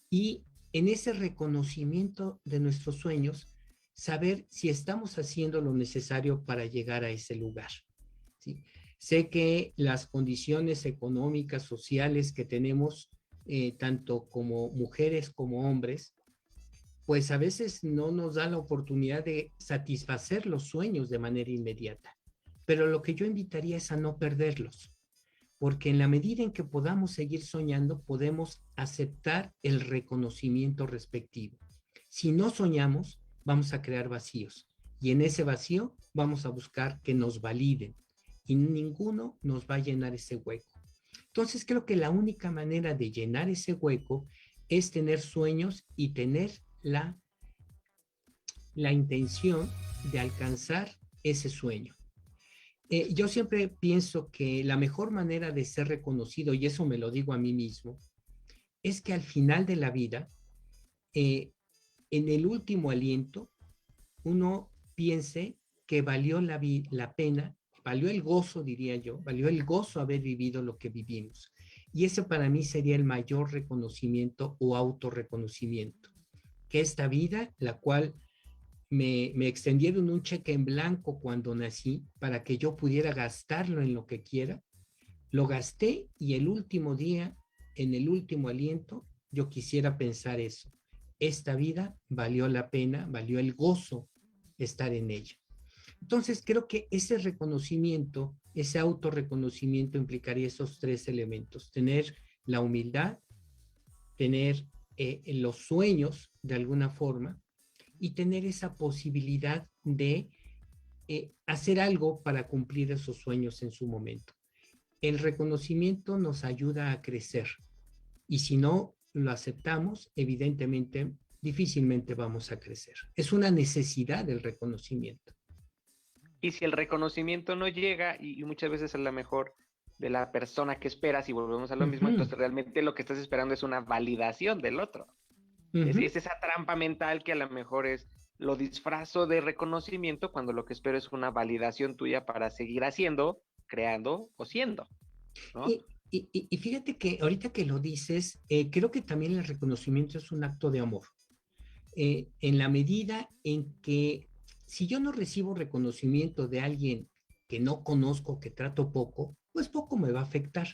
y en ese reconocimiento de nuestros sueños, saber si estamos haciendo lo necesario para llegar a ese lugar. ¿Sí? Sé que las condiciones económicas, sociales que tenemos, tanto como mujeres como hombres, pues a veces no nos da la oportunidad de satisfacer los sueños de manera inmediata. Pero lo que yo invitaría es a no perderlos, porque en la medida en que podamos seguir soñando, podemos aceptar el reconocimiento respectivo. Si no soñamos, vamos a crear vacíos, y en ese vacío vamos a buscar que nos validen, y ninguno nos va a llenar ese hueco. Entonces creo que la única manera de llenar ese hueco es tener sueños y tener la intención de alcanzar ese sueño. Yo siempre pienso que la mejor manera de ser reconocido, y eso me lo digo a mí mismo, es que al final de la vida, en el último aliento, uno piense que valió la pena, valió el gozo, diría yo, valió el gozo haber vivido lo que vivimos. Y ese para mí sería el mayor reconocimiento o autorreconocimiento. Que esta vida, la cual me extendieron un cheque en blanco cuando nací para que yo pudiera gastarlo en lo que quiera, lo gasté y el último día, en el último aliento, yo quisiera pensar eso. Esta vida valió la pena, valió el gozo estar en ella. Entonces creo que ese reconocimiento, ese autorreconocimiento implicaría esos tres elementos: tener la humildad, tener los sueños de alguna forma y tener esa posibilidad de hacer algo para cumplir esos sueños en su momento. El reconocimiento nos ayuda a crecer y si no lo aceptamos, evidentemente, difícilmente vamos a crecer. Es una necesidad del reconocimiento. Y si el reconocimiento no llega, y muchas veces es la mejor de la persona que esperas, y volvemos a lo mismo, entonces realmente lo que estás esperando es una validación del otro. Es esa trampa mental que a lo mejor lo disfrazo de reconocimiento cuando lo que espero es una validación tuya para seguir haciendo, creando o siendo, ¿no? Y fíjate que ahorita que lo dices, creo que también el reconocimiento es un acto de amor. En la medida en que si yo no recibo reconocimiento de alguien que no conozco, que trato poco, pues poco me va a afectar.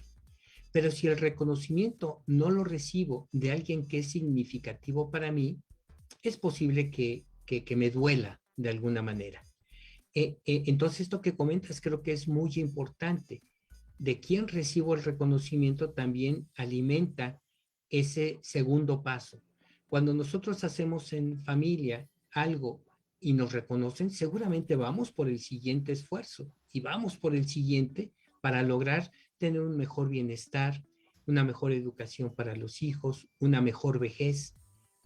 Pero si el reconocimiento no lo recibo de alguien que es significativo para mí, es posible que me duela de alguna manera. Entonces, esto que comentas creo que es muy importante. De quien recibo el reconocimiento también alimenta ese segundo paso. Cuando nosotros hacemos en familia algo y nos reconocen, seguramente vamos por el siguiente esfuerzo y vamos por el siguiente para lograr tener un mejor bienestar, una mejor educación para los hijos, una mejor vejez.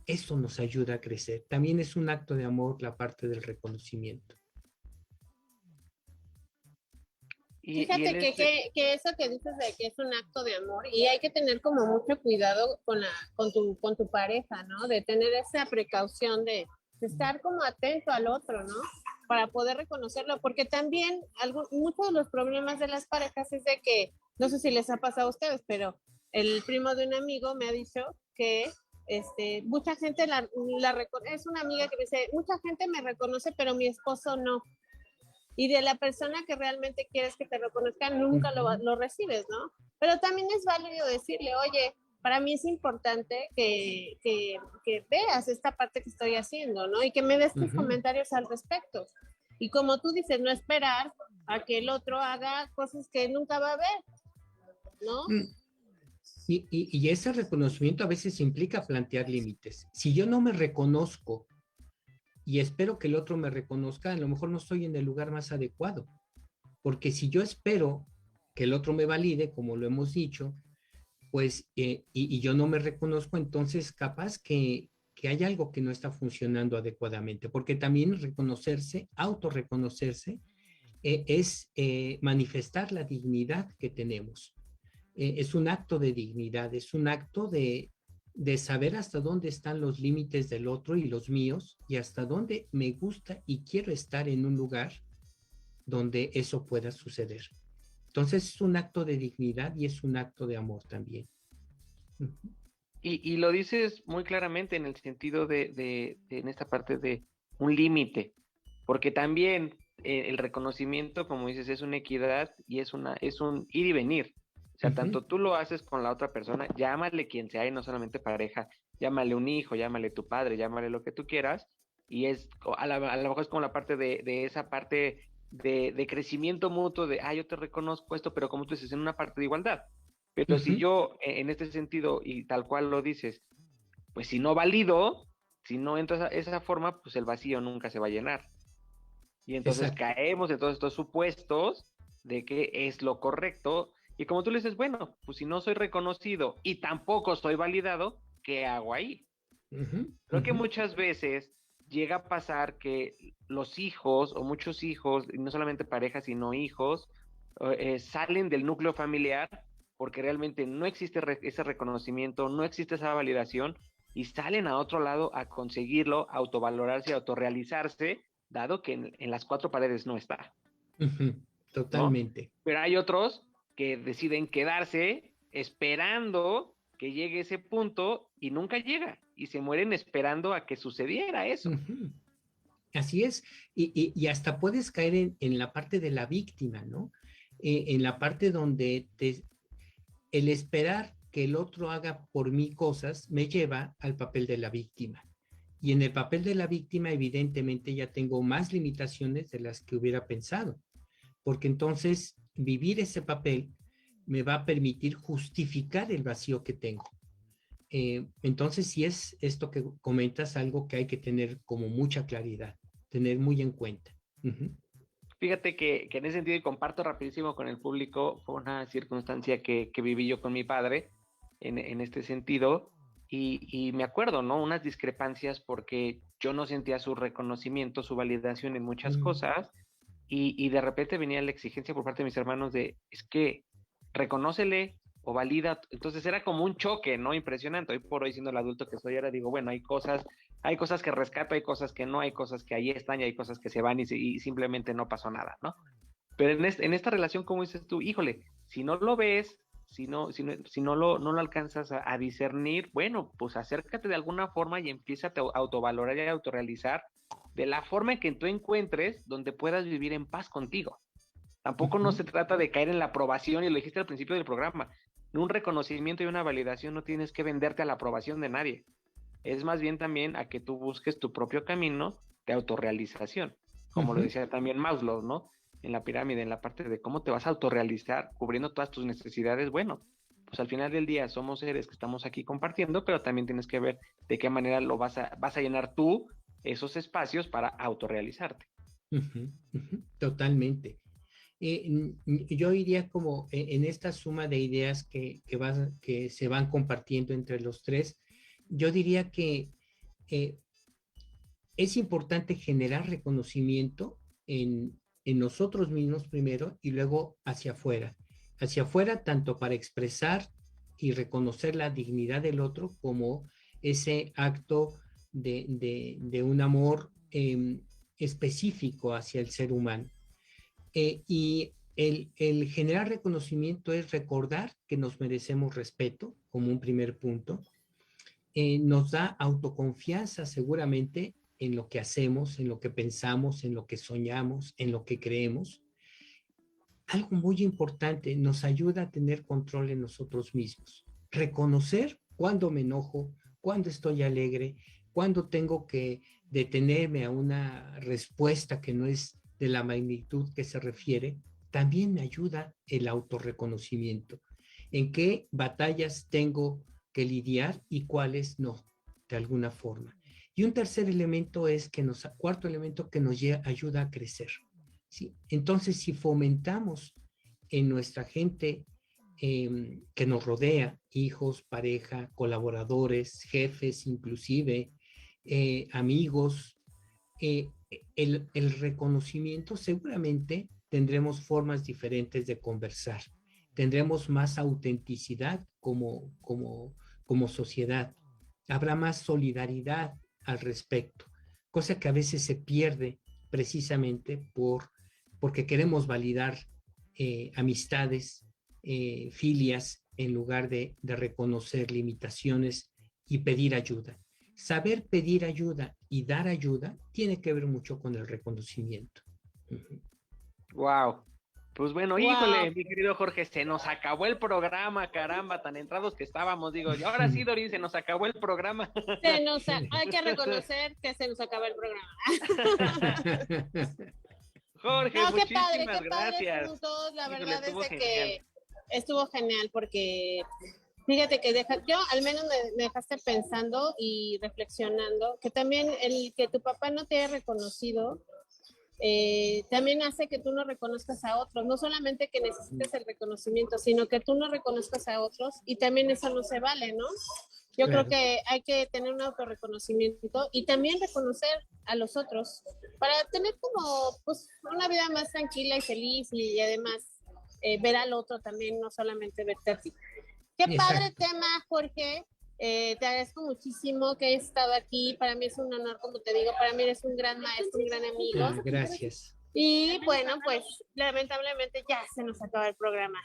Eso nos ayuda a crecer. También es un acto de amor la parte del reconocimiento. Fíjate que eso que dices de que es un acto de amor y hay que tener como mucho cuidado con tu pareja, ¿no? De tener esa precaución de estar como atento al otro, ¿no? Para poder reconocerlo, porque también muchos de los problemas de las parejas es de que, no sé si les ha pasado a ustedes, pero el primo de un amigo me ha dicho que mucha gente es una amiga que me dice, mucha gente me reconoce, pero mi esposo no. Y de la persona que realmente quieres que te reconozca, nunca lo recibes, ¿no? Pero también es válido decirle, oye, para mí es importante que veas esta parte que estoy haciendo, ¿no? Y que me des tus comentarios al respecto. Y como tú dices, no esperar a que el otro haga cosas que nunca va a ver, ¿no? Y ese reconocimiento a veces implica plantear límites. Si yo no me reconozco y espero que el otro me reconozca, a lo mejor no estoy en el lugar más adecuado. Porque si yo espero que el otro me valide, como lo hemos dicho, pues, y yo no me reconozco, entonces capaz que hay algo que no está funcionando adecuadamente. Porque también autorreconocerse, es manifestar la dignidad que tenemos. Es un acto de dignidad, es un acto de saber hasta dónde están los límites del otro y los míos y hasta dónde me gusta y quiero estar en un lugar donde eso pueda suceder. Entonces es un acto de dignidad y es un acto de amor también. Y lo dices muy claramente en el sentido de en esta parte de un límite, porque también el reconocimiento, como dices, es una equidad y es un ir y venir. O sea, tanto tú lo haces con la otra persona, llámale quien sea y no solamente pareja, llámale un hijo, llámale tu padre, llámale lo que tú quieras, y a lo mejor es como la parte de esa parte de crecimiento mutuo, yo te reconozco esto, pero como tú dices, en una parte de igualdad. Pero si yo, en este sentido, y tal cual lo dices, pues si no valido, si no entro esa forma, pues el vacío nunca se va a llenar. Y entonces caemos en todos estos supuestos de que es lo correcto. Y como tú le dices, bueno, pues si no soy reconocido y tampoco soy validado, ¿qué hago ahí? Creo que muchas veces llega a pasar que los hijos, o muchos hijos, y no solamente parejas, sino hijos, salen del núcleo familiar porque realmente no existe ese reconocimiento, no existe esa validación, y salen a otro lado a conseguirlo, a autovalorarse, a autorrealizarse, dado que en las cuatro paredes no está. Totalmente. ¿No? Pero hay otros que deciden quedarse esperando que llegue ese punto y nunca llega, y se mueren esperando a que sucediera eso. Así es, y hasta puedes caer en la parte de la víctima, ¿no? En la parte donde el esperar que el otro haga por mí cosas me lleva al papel de la víctima. Y en el papel de la víctima, evidentemente, ya tengo más limitaciones de las que hubiera pensado, porque entonces vivir ese papel me va a permitir justificar el vacío que tengo. Entonces, sí es esto que comentas, algo que hay que tener como mucha claridad, tener muy en cuenta. Fíjate que en ese sentido, y comparto rapidísimo con el público, fue una circunstancia que viví yo con mi padre en este sentido, y me acuerdo, ¿no? Unas discrepancias porque yo no sentía su reconocimiento, su validación en muchas cosas, y de repente venía la exigencia por parte de mis hermanos de, es que reconócele o valida. Entonces era como un choque, ¿no? Impresionante. Hoy por hoy, siendo el adulto que soy ahora, digo, bueno, hay cosas que rescato, hay cosas que no, hay cosas que ahí están y hay cosas que se van y simplemente no pasó nada, ¿no? Pero en esta relación, como dices tú, híjole, si no lo ves, Si no lo alcanzas a discernir, bueno, pues acércate de alguna forma y empieza a autovalorar y a autorrealizar de la forma en que tú encuentres donde puedas vivir en paz contigo. Tampoco no se trata de caer en la aprobación, y lo dijiste al principio del programa, en un reconocimiento y una validación no tienes que venderte a la aprobación de nadie. Es más bien también a que tú busques tu propio camino de autorrealización, como lo decía también Maslow, ¿no? En la pirámide, en la parte de cómo te vas a autorrealizar, cubriendo todas tus necesidades. Bueno, pues al final del día somos seres que estamos aquí compartiendo, pero también tienes que ver de qué manera lo vas a llenar tú esos espacios para autorrealizarte. Totalmente. Yo iría como en esta suma de ideas que se van compartiendo entre los tres, yo diría que es importante generar reconocimiento en nosotros mismos primero y luego hacia afuera. Hacia afuera tanto para expresar y reconocer la dignidad del otro como ese acto de un amor específico hacia el ser humano. Y el generar reconocimiento es recordar que nos merecemos respeto como un primer punto. Nos da autoconfianza seguramente en lo que hacemos, en lo que pensamos, en lo que soñamos, en lo que creemos. Algo muy importante, nos ayuda a tener control en nosotros mismos. Reconocer cuándo me enojo, cuándo estoy alegre, cuándo tengo que detenerme a una respuesta que no es de la magnitud que se refiere, también me ayuda el autorreconocimiento. ¿En qué batallas tengo que lidiar y cuáles no, de alguna forma? Y un tercer elemento cuarto elemento que nos ayuda a crecer, ¿sí? Entonces, si fomentamos en nuestra gente que nos rodea, hijos, pareja, colaboradores, jefes, inclusive, amigos, el reconocimiento, seguramente tendremos formas diferentes de conversar, tendremos más autenticidad como sociedad, habrá más solidaridad al respecto, cosa que a veces se pierde precisamente porque queremos validar amistades, filias, en lugar de reconocer limitaciones y pedir ayuda. Saber pedir ayuda y dar ayuda tiene que ver mucho con el reconocimiento. Wow. Pues bueno, híjole, mi querido Jorge, se nos acabó el programa, caramba, tan entrados que estábamos, digo, y ahora sí, Doris, se nos acabó el programa. Hay que reconocer que se nos acabó el programa. Jorge, muchísimas gracias. Todos, la verdad es que estuvo genial porque fíjate que yo al menos me dejaste pensando y reflexionando que también el que tu papá no te haya reconocido también hace que tú no reconozcas a otros, no solamente que necesites el reconocimiento, sino que tú no reconozcas a otros y también eso no se vale, ¿no? Yo creo que hay que tener un autorreconocimiento y también reconocer a los otros para tener como pues una vida más tranquila y feliz y además ver al otro también, no solamente verte a ti. Qué padre tema, Jorge. Te agradezco muchísimo que hayas estado aquí. Para mí es un honor, como te digo, para mí eres un gran maestro, un gran amigo. Gracias. Y bueno, pues lamentablemente ya se nos acaba el programa.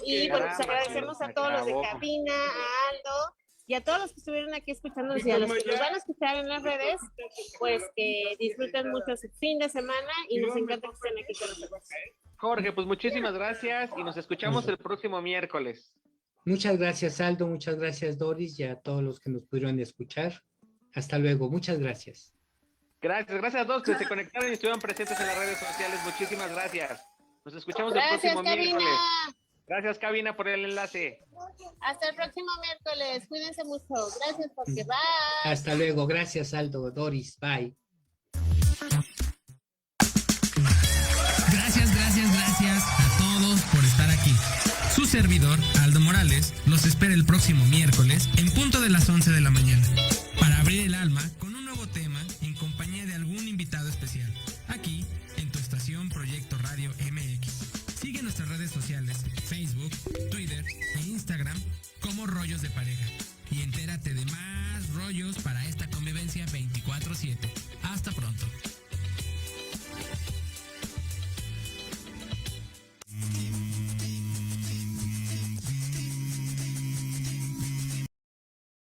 Y bueno, pues agradecemos a todos los de cabina, a Aldo y a todos los que estuvieron aquí escuchándonos y a los que nos van a escuchar en las redes, pues que disfruten mucho su fin de semana y nos encanta que estén aquí con nosotros. Jorge, pues muchísimas gracias y nos escuchamos el próximo miércoles. Muchas gracias, Aldo. Muchas gracias, Doris, y a todos los que nos pudieron escuchar. Hasta luego. Muchas gracias. Gracias a todos que se conectaron y estuvieron presentes en las redes sociales. Muchísimas gracias. Nos escuchamos el próximo miércoles. Gracias, Cabina, por el enlace. Hasta el próximo miércoles. Cuídense mucho. Gracias, porque bye. Hasta luego. Gracias, Aldo, Doris. Bye. Gracias a todos por estar aquí. Su servidor, Aldo Morales, los espera el próximo miércoles en punto de las 11 de la mañana para abrir el alma con un nuevo tema en compañía de algún invitado especial, aquí en tu estación Proyecto Radio MX. Sigue nuestras redes sociales, Facebook, Twitter e Instagram como Rollos de Pareja y entérate de más rollos para esta convivencia 24/7. Hasta pronto.